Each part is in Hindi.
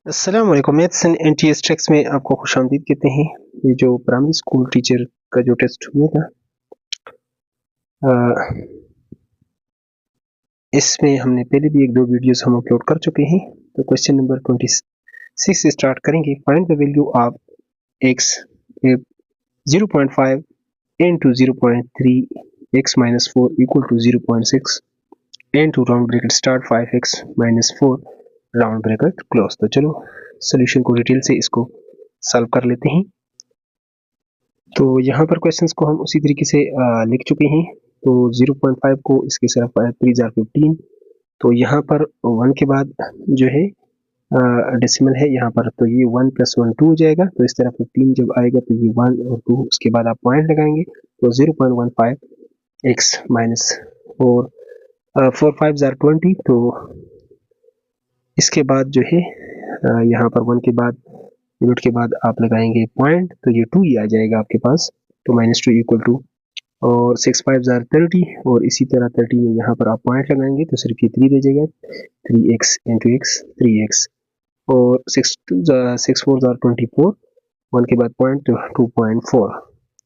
अस्सलाम वालेकुम। मैथ्स एंड एनटीएस ट्रिक्स में आपको खुशामदीद कहते हैं। ये जो प्राइमरी स्कूल टीचर का जो टेस्ट हुआ था, इसमें हमने पहले भी एक दो वीडियोस हम अपलोड कर चुके हैं। तो क्वेश्चन नंबर 26 से स्टार्ट करेंगे। Find the value of x 0.5 into 0.3 x minus 4 equal to 0.6 into round bracket start 5x minus 4 round bracket close. तो चलो सोल्यूशन को डिटेल से इसको सॉल्व कर लेते हैं। तो यहाँ पर क्वेश्चंस को हम उसी तरीके से लिख चुके हैं। तो 0.5 को इसके सिर्फ 3 × 15, तो यहाँ पर 1 के बाद जो है डेसिमल है यहाँ पर, तो ये 1 + 1 2 हो जाएगा। तो इस तरह 15 जब आएगा तो ये 1 और 2, उसके बाद आप पॉइंट लगाएंगे तो 0.15 x माइनस 4 4 5 जार 20। तो इसके बाद जो है यहाँ पर 1 के बाद यूनिट के बाद आप लगाएंगे पॉइंट, तो ये 2 ही आ जाएगा आपके पास। तो -2 इक्वल टू, और 6 5 जार 30, और इसी तरह 30 में यहाँ पर आप पॉइंट लगाएंगे तो सिर्फ ये 3 रह जाएगा। 3x इंटू एक्स 3x, और 6 4 जार 24, 1 के बाद पॉइंट तो 2.4,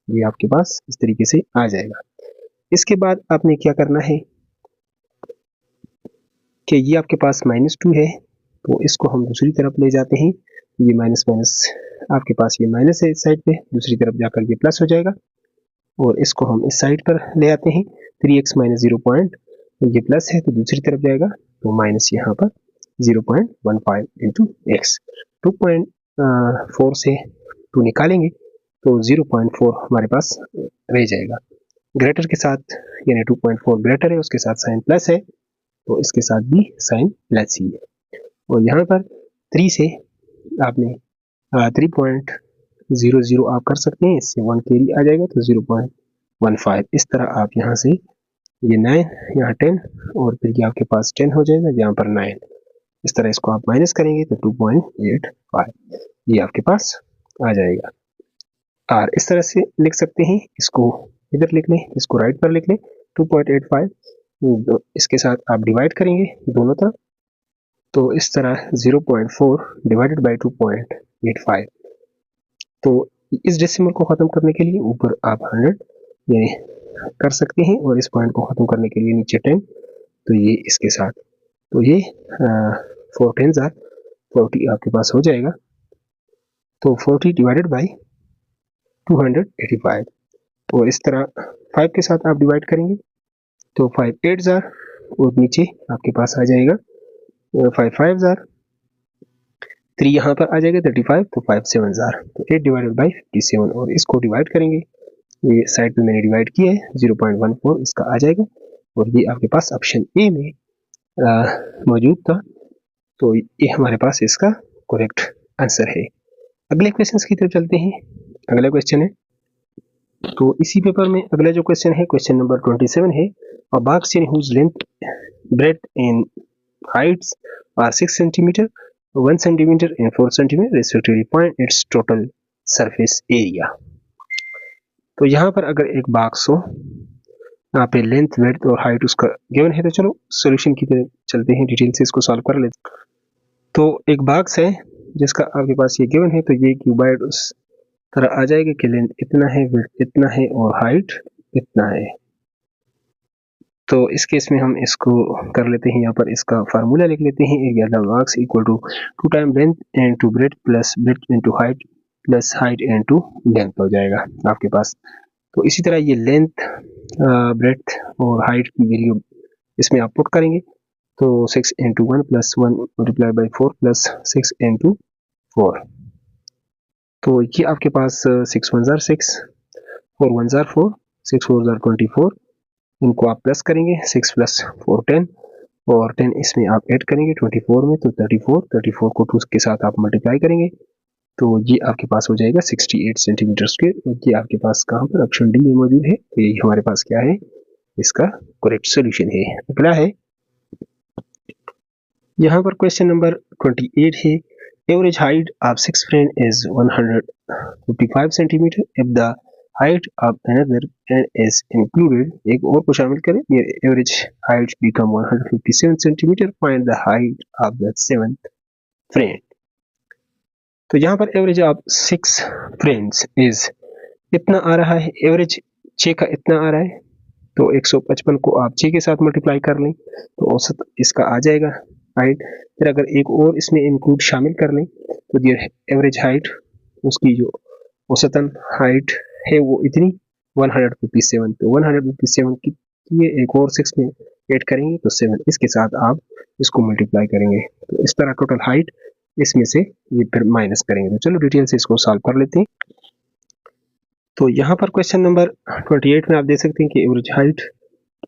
ये आपके पास इस तरीके से आ जाएगा। इसके बाद आपने क्या करना है कि ये आपके पास -2 है, तो इसको हम दूसरी तरफ ले जाते हैं। ये माइनस माइनस आपके पास ये माइनस है इस साइड पे, दूसरी तरफ जाकर ये प्लस हो जाएगा, और इसको हम इस साइड पर ले आते हैं। 3x - 0 पॉइंट, ये प्लस है तो दूसरी तरफ जाएगा, तो माइनस यहाँ पर 0.15 इंटू एक्स। 2.4 से 2 निकालेंगे तो 0.4 हमारे पास रह जाएगा। ग्रेटर के साथ, यानी 2.4 ग्रेटर है, उसके साथ साइन प्लस है, तो इसके साथ भी साइन प्लस ही है। और यहाँ पर 3 से आपने 3.00 आप कर सकते हैं, इससे 1 कैरी आ जाएगा तो 0.15। इस तरह आप यहाँ से ये 9, यहाँ 10, और फिर ये आपके पास 10 हो जाएगा, यहाँ पर 9। इस तरह इसको आप माइनस करेंगे तो 2.85 ये आपके पास आ जाएगा। और इस तरह से लिख सकते हैं, इसको इधर लिख लें, इसको राइट पर लिख लें 2.85। इसके साथ आप डिवाइड करेंगे दोनों तरफ, तो इस तरह 0.4 डिवाइडेड बाई 2.85। तो इस डेसिमल को ख़त्म करने के लिए ऊपर आप 100 ये कर सकते हैं, और इस पॉइंट को ख़त्म करने के लिए नीचे 10, तो ये इसके साथ, तो ये 4 10 जार 40 आपके पास हो जाएगा। तो 40 डिवाइडेड बाई 285, और इस तरह 5 के साथ आप डिवाइड करेंगे तो 5 8 जार, और नीचे आपके पास आ जाएगा 5 5 जार, 3 यहाँ पर आ जाएगा 35, तो 5 7 जार, तो 8 डिवाइडेड बाई 57, और इसको डिवाइड करेंगे, ये साइड पे मैंने डिवाइड किया है 0.14 इसका आ जाएगा, और ये आपके पास ऑप्शन ए में मौजूद था, तो ये हमारे पास इसका करेक्ट आंसर है। अगले क्वेश्चन की तरफ चलते हैं। अगला क्वेश्चन है, तो इसी पेपर में अगला जो क्वेश्चन है, क्वेश्चन नंबर 27 है। A box in whose length breadth and heights are 6 centimetre 1 centimetre and 4 centimetre respectively, find its total surface area. तो यहाँ पर अगर एक बॉक्स हो, यहाँ पे लेंथ ब्रेड्थ और हाइट उसका गिवन है, तो चलो सॉल्यूशन की तरफ चलते हैं, डिटेल से इसको सॉल्व कर लेते हैं। तो एक बॉक्स है जिसका आपके पास ये गिवन है, तो ये क्यूबाइड उस तरह आ जाएगा कि लेंथ इतना है, ब्रेड्थ इतना है, और हाइट इतना है। तो इस केस में हम इसको कर लेते हैं, यहाँ पर इसका फार्मूला लिख लेते हैं। Area of the box equal to 2 time length and two breadth plus breadth into height plus height into length हो जाएगा आपके पास। तो इसी तरह ये लेंथ ब्रेड्थ और हाइट की वैल्यू इसमें आप पुट करेंगे, तो 6 into 1 plus 1 multiply by 4 plus 6 into 4, तो ये आपके पास 6 1 जार 6, 4 1 जार 4, 6 4 जार 24, इनको आप प्लस करेंगे, 6 प्लस 4 10, और 10 इसमें आप ऐड करेंगे 24 में, तो 34 को 2 के साथ आप मल्टीप्लाई करेंगे, तो ये आपके पास हो जाएगा 68 सेंटीमीटर स्क्वायर। ये आपके पास कहाँ पर ऑप्शन डी में मौजूद है, तो ये हमारे पास क्या है, इसका करेक्ट सॉल्यूशन है। अगला है, यहाँ पर क्वेश्चन नंबर 28 है। Average height of 6 friend is 155 centimetre if the height of another friend is included, एक और को शामिल करें, ये average height become 157 centimetre, find the height of the 7th friend. तो यहाँ पर एवरेज ऑफ 6 फ्रेंड्स इज इतना आ रहा है, एवरेज 6 का इतना आ रहा है, तो 155 को आप 6 के साथ मल्टीप्लाई कर लें तो औसत इसका आ जाएगा हाइट। फिर अगर एक और इसमें इंक्लूड शामिल कर लें तो ये एवरेज हाइट, उसकी जो औसतन हाइट है वो इतनी 157, तो 157 की ये एक और 6 में ऐड करेंगे तो 7, इसके साथ आप इसको मल्टीप्लाई करेंगे तो इस तरह टोटल हाइट इसमें से ये फिर माइनस करेंगे। तो चलो डिटेल से इसको सॉल्व कर लेते हैं। तो यहाँ पर क्वेश्चन नंबर 28 में आप देख सकते हैं कि एवरेज हाइट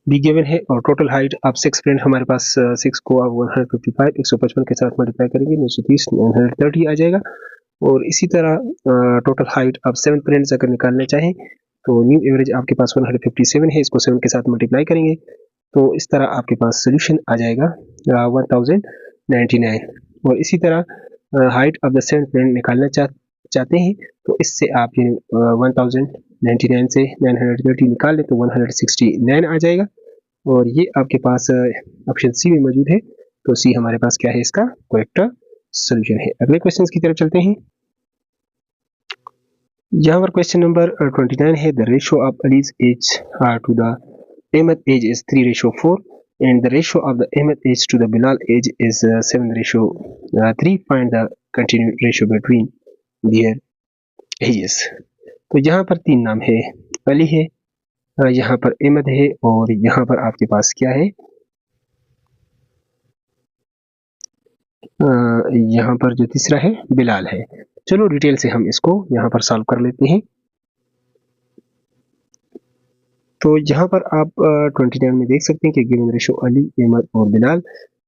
बी गिवन है और टोटल हाइट आप 6 फ्रेंड हमारे पास 6 को आप 155 155 के साथ मल्टीप्लाई करेंगे 930 930 आ जाएगा। और इसी तरह टोटल हाइट आप 7 फ्रेंड्स अगर निकालना चाहें तो न्यू एवरेज आपके पास 157 है, इसको 7 के साथ मल्टीप्लाई करेंगे तो इस तरह आपके पास सोल्यूशन आ जाएगा 1099। और इसी तरह हाइट ऑफ द 7 फ्रेंड निकालना चाहते हैं तो इससे आप 1099 से 930 निकाल लें तो 169 आ जाएगा। और ये आपके पास ऑप्शन सी में मौजूद है, तो सी हमारे पास क्या है, इसका करेक्ट सोल्यूशन है। अगले क्वेश्चन की तरफ चलते हैं। यहाँ पर क्वेश्चन नंबर 29 है, the ratio of Ali's age to the Ahmed age is 3:4 and the ratio of the Ahmed age to the Bilal age is 7:3. Find the continued ratio between their ages. तो यहाँ पर 3 नाम है, अली है, यहाँ पर अहमद है और यहाँ पर आपके पास क्या है, यहाँ पर जो तीसरा है बिलाल है। चलो डिटेल से हम इसको यहाँ पर सॉल्व कर लेते हैं। तो यहाँ पर आप 29 में देख सकते हैं कि गिवन रेशो अली अहमद और बिलाल,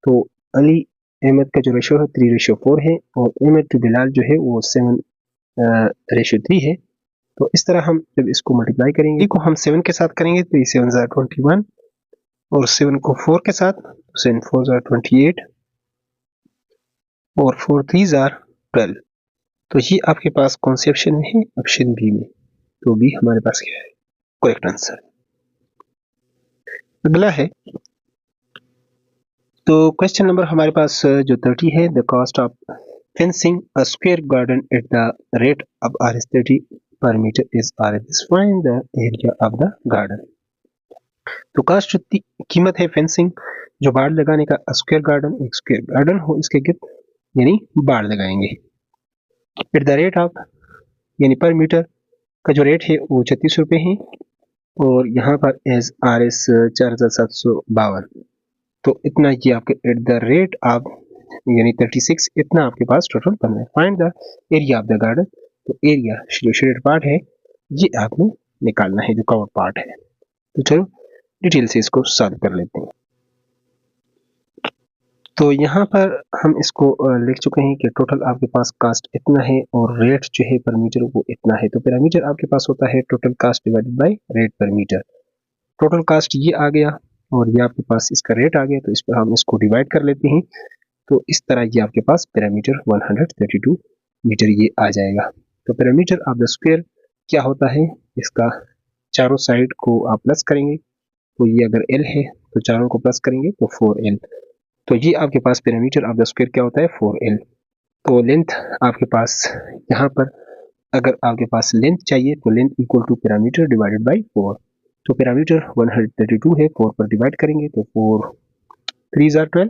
तो अली अहमद का जो रेशो है 3:4 है और अहमद टू बिलाल जो है वो 7:3 है। तो इस तरह हम जब इसको मल्टीप्लाई करेंगे को हम 7 के साथ करेंगे तो 7 * 21 और 7 को 4 के साथ 7 4 * 28 और 4 3 * 12। तो ये आपके पास कौन से ऑप्शन में है, ऑप्शन बी में, तो बी हमारे पास क्या है, करेक्ट आंसर। अगला है तो क्वेश्चन नंबर हमारे पास जो 30 है, the cost of fencing a square garden at the rate of Rs30 per metre is Rs, find the area of the garden. तो कास्ट कीमत है फेंसिंग जो बाड़ लगाने का, स्क्वायर गार्डन एक स्क्वायर गार्डन हो इसके गिर्द यानी बाड़ लगाएंगे, एट द रेट ऑफ यानी पर मीटर का जो रेट है वो 36 रुपये है और यहाँ पर एज Rs 4752। तो इतना ये आपके एट द रेट ऑफ यानी 36 इतना आपके पास टोटल बन रहा है। Find the area of the garden, तो एरिया जो शेडेड पार्ट है ये आपने निकालना है, जो कवर्ड पार्ट है। तो चलो डिटेल से इसको सॉल्व कर लेते हैं। तो यहाँ पर हम इसको लिख चुके हैं कि टोटल आपके पास कास्ट इतना है और रेट जो है पर मीटर वो इतना है। तो पैरामीटर आपके पास होता है total cast divided by rate पर मीटर। टोटल कास्ट ये आ गया और ये आपके पास इसका रेट आ गया, तो इस पर हम इसको डिवाइड कर लेते हैं तो इस तरह ये आपके पास पैरामीटर 132 मीटर ये आ जाएगा। तो पैरामीटर ऑफ द स्क्वायर क्या होता है, इसका चारों साइड को आप प्लस करेंगे तो ये अगर L है तो चारों को प्लस करेंगे तो 4L, तो ये आपके पास पैरामीटर ऑफ द स्क्वायर क्या होता है 4L। तो लेंथ आपके पास यहाँ पर अगर आपके पास लेंथ चाहिए तो length equal to parameter divided by 4। तो पैरामीटर 132 है, 4 पर डिवाइड करेंगे तो 4 3 * 12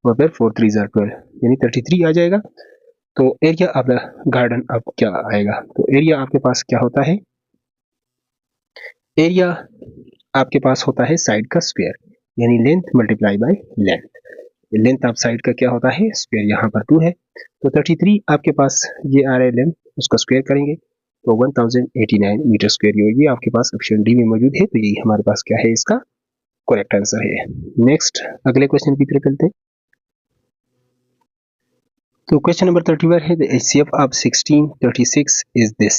और फिर 4 3 * 12 यानी 33 आ जाएगा। तो एरिया ऑफ द गार्डन अब क्या आएगा, तो एरिया आपके पास क्या होता है, एरिया आपके पास होता है साइड का स्क्वायर यानी length multiply by length. Length of side का क्या होता है स्क्वायर, यहाँ पर 2 है तो 33 आपके पास ये आ रहा है लेंथ, उसका स्क्वायर करेंगे तो 1089 मीटर स्क्वायर ये आपके पास ऑप्शन डी में मौजूद है। तो यही हमारे पास क्या है, इसका करेक्ट आंसर है। नेक्स्ट अगले क्वेश्चन की तरफ चलते हैं। तो क्वेश्चन नंबर 31 है, the HCF of 1636 is this,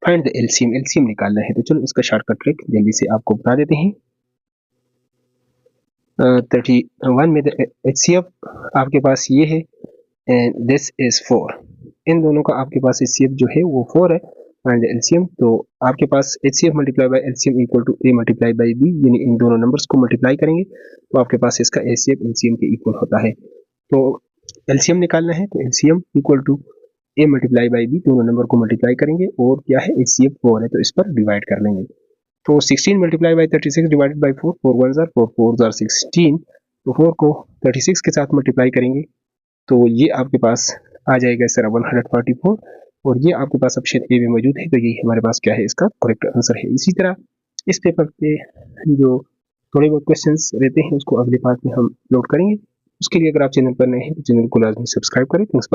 find the LCM। LCM निकालना है, तो चलो इसका शॉर्टकट ट्रिक जल्दी से आपको बता देते हैं। 31 में द HCF आपके पास ये है एंड दिस इज 4, इन दोनों का आपके पास HCF जो है वो 4 है एंड LCM, तो आपके पास HCF multiply by LCM equal to A multiply by B, यानी इन दोनों नंबर्स को मल्टीप्लाई करेंगे तो आपके पास इसका HCF LCM के इक्वल होता है। तो LCM निकालना है तो LCM equal to A multiply by B, दोनों नंबर को मल्टीप्लाई करेंगे और क्या है HCF 4 है तो इस पर डिवाइड कर लेंगे। तो 16 multiply by 36 divided by 4, 4 1 jar 4 4 jar 16, तो 4 को 36 के साथ मल्टीप्लाई करेंगे तो ये आपके पास आ जाएगा सर 144, और ये आपके पास ऑप्शन ए में मौजूद है, तो ये हमारे पास क्या है इसका करेक्ट आंसर है। इसी तरह इस पेपर पे जो थोड़े बहुत क्वेश्चंस रहते हैं उसको अगले पार्ट में हम अपलोड करेंगे। उसके लिए अगर आप चैनल पर नए हैं तो चैनल को लाजमी सब्सक्राइब करें। थैंक्स।